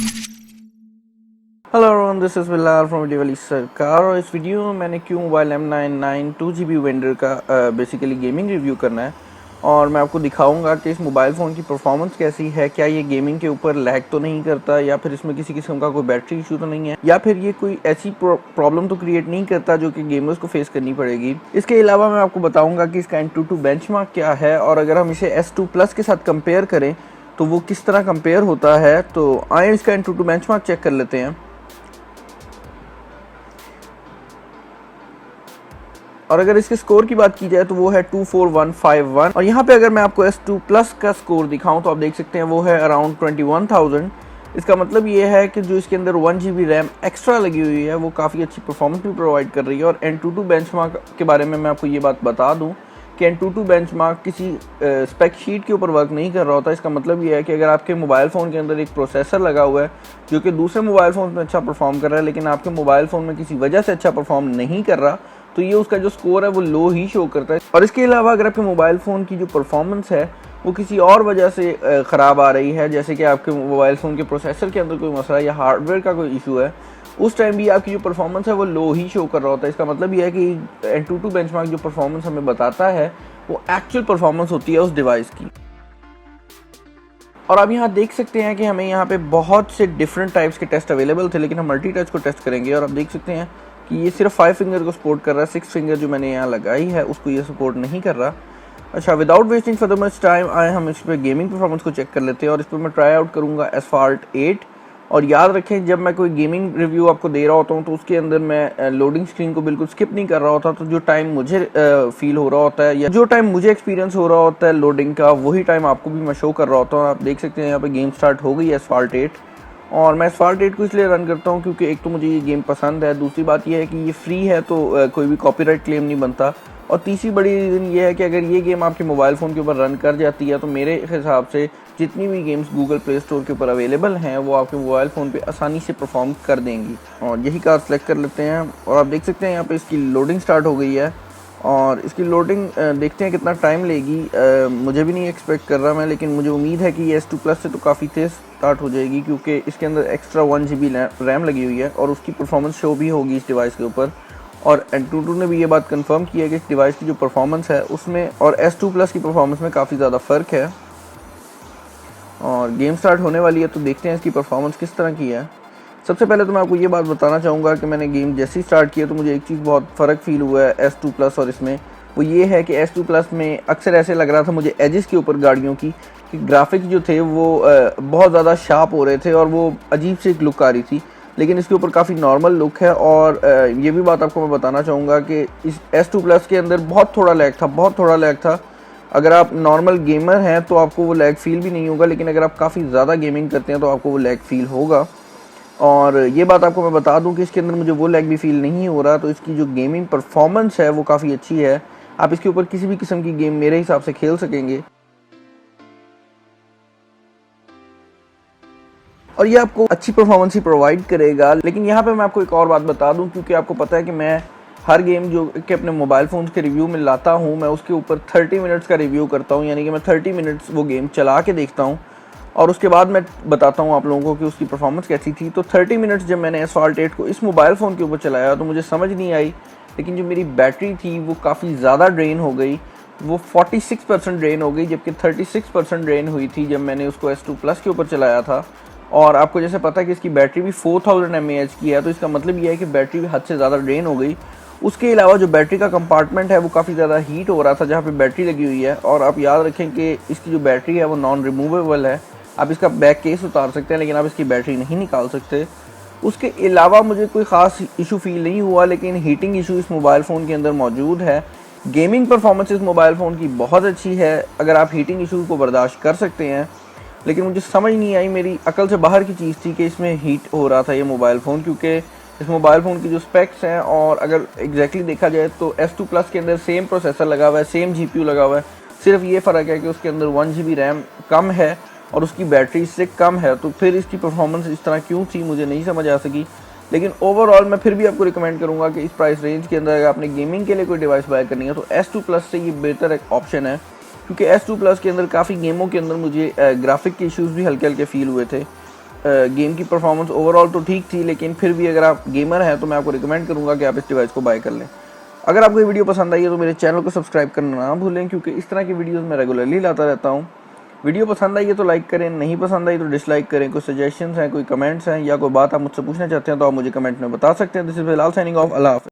Hello everyone, this is Bilal from video सरकार। और इस वीडियो में मैंने क्यों मोबाइल M99 2GB वेंडर का बेसिकली गेमिंग रिव्यू करना है और मैं आपको दिखाऊंगा कि इस मोबाइल फ़ोन की परफॉर्मेंस कैसी है, क्या ये गेमिंग के ऊपर लैग तो नहीं करता, या फिर इसमें किसी किस्म का कोई बैटरी इशू तो नहीं है, या फिर ये कोई ऐसी प्रॉब्लम तो क्रिएट नहीं करता जो कि गेमर्स को फेस करनी पड़ेगी। इसके अलावा मैं आपको बताऊँगा कि इसका Antutu बेंचमार्क क्या है और अगर हम इसे S2 प्लस के साथ कंपेयर करें तो वो किस तरह कंपेयर होता है। तो आए इसका Antutu बेंचमार्क चेक कर लेते हैं। और अगर इसके स्कोर की बात की जाए तो वो है 24151। और यहाँ पे अगर मैं आपको S2 प्लस का स्कोर दिखाऊं तो आप देख सकते हैं वो है अराउंड 21,000। इसका मतलब ये है कि जो इसके अंदर 1GB रैम एक्स्ट्रा लगी हुई है वो काफ़ी अच्छी परफॉर्मेंस भी प्रोवाइड कर रही है। और Antutu बेंचमार्क के बारे में मैं आपको ये बात बता दूं कि Antutu बेंचमार्क किसी स्पेक शीट के ऊपर वर्क नहीं कर रहा होता। इसका मतलब ये है कि अगर आपके मोबाइल फ़ोन के अंदर एक प्रोसेसर लगा हुआ है जो कि दूसरे मोबाइल फ़ोन में अच्छा परफॉर्म कर रहा है, लेकिन आपके मोबाइल फ़ोन में किसी वजह से अच्छा परफॉर्म नहीं कर रहा, तो ये उसका जो स्कोर है वो लो ही शो करता है। और इसके अलावा अगर आपके मोबाइल फ़ोन की जो परफॉर्मेंस है वो किसी और वजह से ख़राब आ रही है, जैसे कि आपके मोबाइल फ़ोन के प्रोसेसर के अंदर कोई मसला या हार्डवेयर का कोई इशू है, उस टाइम भी आपकी जो परफॉर्मेंस है वो लो ही शो कर रहा होता है। इसका मतलब ये है कि Antutu बेंचमार्क जो परफॉर्मेंस हमें बताता है वो एक्चुअल परफॉर्मेंस होती है उस डिवाइस की। और आप यहाँ देख सकते हैं कि हमें यहाँ पे बहुत से डिफरेंट टाइप्स के टेस्ट अवेलेबल थे, लेकिन हम मल्टी टच को टेस्ट करेंगे और आप देख सकते हैं कि ये सिर्फ 5 फिंगर को सपोर्ट कर रहा है। 6 फिंगर जो मैंने यहाँ लगाई है उसको ये सपोर्ट नहीं कर रहा। अच्छा, without wasting further much time आए हम इस पर गेमिंग परफॉर्मेंस को चेक कर लेते हैं और इस पर मैं ट्राई आउट करूँगा Asphalt 8। और याद रखें, जब मैं कोई गेमिंग रिव्यू आपको दे रहा होता हूँ तो उसके अंदर मैं लोडिंग स्क्रीन को बिल्कुल स्किप नहीं कर रहा होता। तो जो टाइम मुझे फील हो रहा होता है या जो टाइम मुझे एक्सपीरियंस हो रहा होता है लोडिंग का, वही टाइम आपको भी मैं शो कर रहा होता हूँ। आप देख सकते हैं यहाँ पे गेम स्टार्ट हो गई है Asphalt 8। और मैं Asphalt 8 को इसलिए रन करता हूँ क्योंकि एक तो मुझे ये गेम पसंद है, दूसरी बात ये है कि ये फ्री है तो कोई भी कॉपीराइट क्लेम नहीं बनता, और तीसरी बड़ी रीज़न ये है कि अगर ये गेम आपके मोबाइल फ़ोन के ऊपर रन कर जाती है तो मेरे हिसाब से जितनी भी गेम्स गूगल प्ले स्टोर के ऊपर अवेलेबल हैं वो आपके मोबाइल फ़ोन पे आसानी से परफॉर्म कर देंगी। और यही कार सेलेक्ट कर लेते हैं और आप देख सकते हैं यहाँ पे इसकी लोडिंग स्टार्ट हो गई है। और इसकी लोडिंग देखते हैं कितना टाइम लेगी। मुझे भी नहीं एक्सपेक्ट कर रहा मैं, लेकिन मुझे उम्मीद है कि ये S2 प्लस से तो काफ़ी तेज़ स्टार्ट हो जाएगी क्योंकि इसके अंदर एक्स्ट्रा 1GB रैम लगी हुई है और उसकी परफॉर्मेंस शो भी होगी इस डिवाइस के ऊपर। और Antutu ने भी ये बात कंफर्म की है कि इस डिवाइस की जो परफॉर्मेंस है उसमें और S2 प्लस की परफॉर्मेंस में काफ़ी ज़्यादा फ़र्क है। और गेम स्टार्ट होने वाली है तो देखते हैं इसकी परफॉर्मेंस किस तरह की है। सबसे पहले तो मैं आपको ये बात बताना चाहूँगा कि मैंने गेम जैसे ही स्टार्ट किया तो मुझे एक चीज़ बहुत फ़र्क फील हुआ है S2 प्लस और इसमें, वो ये है कि S2 प्लस में अक्सर ऐसे लग रहा था मुझे एजेस के ऊपर गाड़ियों की कि ग्राफिक्स जो थे वो बहुत ज़्यादा शार्प हो रहे थे और वो अजीब सी एक लुक आ रही थी, लेकिन इसके ऊपर काफ़ी नॉर्मल लुक है। और ये भी बात आपको मैं बताना चाहूँगा कि इस S2 प्लस के अंदर बहुत थोड़ा लैग था। अगर आप नॉर्मल गेमर हैं तो आपको वो लैग फील भी नहीं होगा, लेकिन अगर आप काफ़ी ज़्यादा गेमिंग करते हैं तो आपको वो लैग फील होगा। और ये बात आपको मैं बता दूं कि इसके अंदर मुझे वो लैग भी फील नहीं हो रहा, तो इसकी जो गेमिंग परफॉर्मेंस है वो काफ़ी अच्छी है। आप इसके ऊपर किसी भी किस्म की गेम मेरे हिसाब से खेल सकेंगे और ये आपको अच्छी परफॉर्मेंस ही प्रोवाइड करेगा। लेकिन यहाँ पे मैं आपको एक और बात बता दूं, क्योंकि आपको पता है कि मैं हर गेम जो कि अपने मोबाइल फ़ोन के रिव्यू में लाता हूँ मैं उसके ऊपर 30 मिनट्स का रिव्यू करता हूँ, यानी कि मैं 30 मिनट्स वो गेम चला के देखता हूँ और उसके बाद मैं बताता हूँ आप लोगों को कि उसकी परफॉर्मेंस कैसी थी। तो 30 मिनट्स जब मैंने Asphalt 8 को इस मोबाइल फ़ोन के ऊपर चलाया तो मुझे समझ नहीं आई, लेकिन जो मेरी बैटरी थी वो काफ़ी ज़्यादा ड्रेन हो गई, वो 46% ड्रेन हो गई, जबकि 36% ड्रेन हुई थी जब मैंने उसको S2 प्लस के ऊपर चलाया था। और आपको जैसे पता है कि इसकी बैटरी भी 4000 mAh की है, तो इसका मतलब ये है कि बैटरी भी हद से ज़्यादा ड्रेन हो गई। उसके अलावा जो बैटरी का कंपार्टमेंट है वो काफ़ी ज़्यादा हीट हो रहा था जहाँ पे बैटरी लगी हुई है। और आप याद रखें कि इसकी जो बैटरी है वो नॉन रिमूवेबल है, आप इसका बैक केस उतार सकते हैं लेकिन आप इसकी बैटरी नहीं निकाल सकते। उसके अलावा मुझे कोई ख़ास इशू फील नहीं हुआ, लेकिन हीटिंग इशू इस मोबाइल फ़ोन के अंदर मौजूद है। गेमिंग परफॉर्मेंस इस मोबाइल फ़ोन की बहुत अच्छी है अगर आप हीटिंग इशू को बर्दाश्त कर सकते हैं, लेकिन मुझे समझ नहीं आई, मेरी अकल से बाहर की चीज़ थी कि इसमें हीट हो रहा था ये मोबाइल फ़ोन, क्योंकि इस मोबाइल फ़ोन की जो स्पेक्स हैं और अगर एग्जैक्टली देखा जाए तो S2 प्लस के अंदर सेम प्रोसेसर लगा हुआ है, सेम GPU लगा हुआ है, सिर्फ ये फ़र्क है कि उसके अंदर 1GB रैम कम है और उसकी बैटरी इससे कम है। तो फिर इसकी परफॉर्मेंस इस तरह क्यों थी मुझे नहीं समझ आ सकी। लेकिन ओवरऑल मैं फिर भी आपको रिकमेंड करूँगा कि इस प्राइस रेंज के अंदर अगर आपने गेमिंग के लिए कोई डिवाइस बाय करनी है तो S2 प्लस से ये बेहतर एक ऑप्शन है, क्योंकि S2 प्लस के अंदर काफ़ी गेमों के अंदर मुझे ग्राफिक के इश्यूज़ भी हल्के हल्के फील हुए थे। गेम की परफॉर्मेंस ओवरऑल तो ठीक थी, लेकिन फिर भी अगर आप गेमर हैं तो मैं आपको रिकमेंड करूँगा कि आप इस डिवाइस को बाय कर लें। अगर आपको ये वीडियो पसंद आई है तो मेरे चैनल को सब्सक्राइब करना ना भूलें, क्योंकि इस तरह की वीडियोस मैं रेगुलरली लाता रहता हूँ। वीडियो पसंद आई है तो लाइक करें, नहीं पसंद आई तो डिसलाइक करें। कोई सजेशंस हैं, कोई कमेंट्स हैं या कोई बात आप मुझसे पूछना चाहते हैं तो आप मुझे कमेंट में बता सकते हैं। This is Bilal signing off. अल्लाह हाफ़िज़।